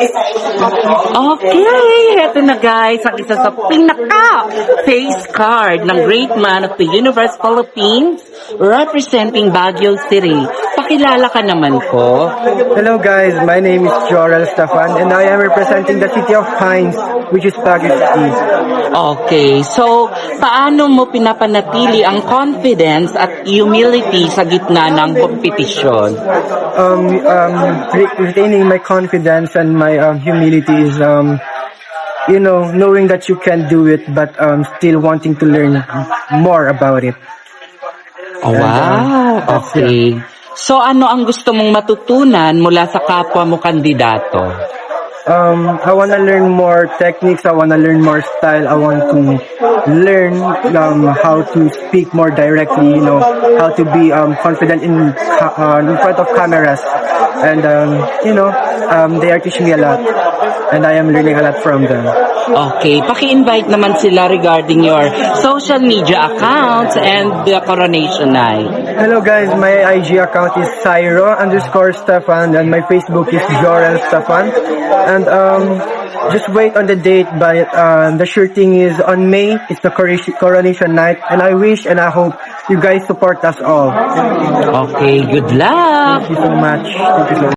Okay, eto na guys, ang isa sa pinaka-face card ng Great Man of the Universe Philippines representing Baguio City. Pakilala ka naman po. Hello guys, my name is Joral Stefan and I am representing the City of Pines, which is Baguio City. Okay, so paano mo pinapanatili ang confidence at humility sa gitna ng kompetisyon? Retaining my confidence and my humility is, knowing that you can do it, but still wanting to learn more about it. Oh, wow, okay. So ano ang gusto mong matutunan mula sa kapwa mo kandidato? I want to learn more techniques. I want to learn more style. I want to learn how to speak more directly. How to be confident in front of cameras. And they are teaching me a lot, and I am learning a lot from them. Okay, paki-invite naman sila regarding your social media accounts and the coronation night. Hello guys, my IG account is Cyro_Stefan and my Facebook is Joral Stefan. And just wait on the date, but the sure thing is on May, it's the coronation night, and I wish and I hope you guys support us all. Okay, good luck! Thank you so much. Thank you so much.